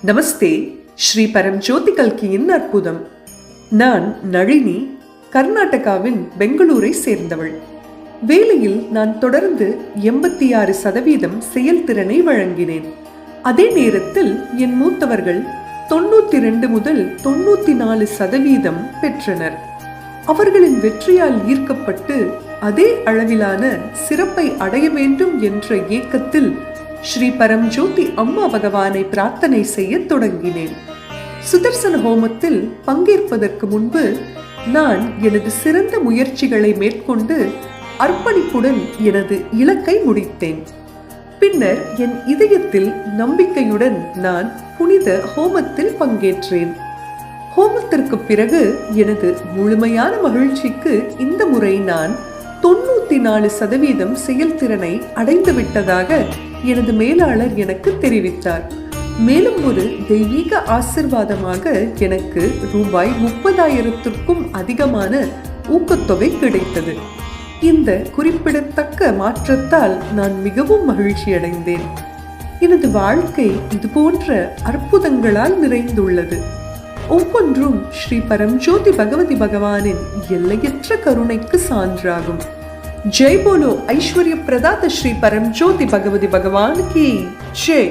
நமஸ்தே. ஸ்ரீ பரம்ஜோதி கல்கியின் அற்புதம். நான் நளினி, கர்நாடகாவின் பெங்களூரை சேர்ந்தவள். வேலையில் நான் தொடர்ந்து 86% செயல்திறனை வழங்கினேன். அதே நேரத்தில் என் மூத்தவர்கள் 92 முதல் 94% பெற்றனர். அவர்களின் வெற்றியால் ஈர்க்கப்பட்டு அதே அளவிலான சிறப்பை அடைய வேண்டும் என்ற ஏக்கத்தில் ஸ்ரீ பரம்ஜோதி அம்மா பகவானை பிரார்த்தனை செய்ய தொடங்கினேன். சுதர்சன ஹோமத்தில் பங்கேற்பதற்கு முன்பு நான் எனது சிறந்த முயற்சிகளை மேற்கொண்டு அர்ப்பணிப்புடன் எனது இலக்கை முடித்தேன். பின்னர் என் இதயத்தில் நம்பிக்கையுடன் நான் புனித ஹோமத்தில் பங்கேற்றேன். ஹோமத்திற்கு பிறகு எனது முழுமையான மகிழ்ச்சிக்கு இந்த முறை நான் 94% செயல்திறனை அடைந்துவிட்டதாக எனது மேலாளர் எனக்கு தெரிவித்தார். மேலும் ஒரு தெய்வீக ஆசிர்வாதமாக எனக்கு ரூபாய் 30,000க்கும் அதிகமான ஊக்கத்தொகை கிடைத்தது. இந்த குறிப்பிடத்தக்க மாற்றத்தால் நான் மிகவும் மகிழ்ச்சி அடைந்தேன். எனது வாழ்க்கை இதுபோன்ற அற்புதங்களால் நிறைந்துள்ளது. ஒவ்வொன்றும் ஸ்ரீ பரம்ஜோதி பகவதி பகவானின் எல்லையற்ற கருணைக்கு சான்றாகும். ஜெய் போலோ ஐஸ்வர்ய பிரதாத ஸ்ரீ பரம்ஜோதி பகவதி பகவான் கி ஜெய்.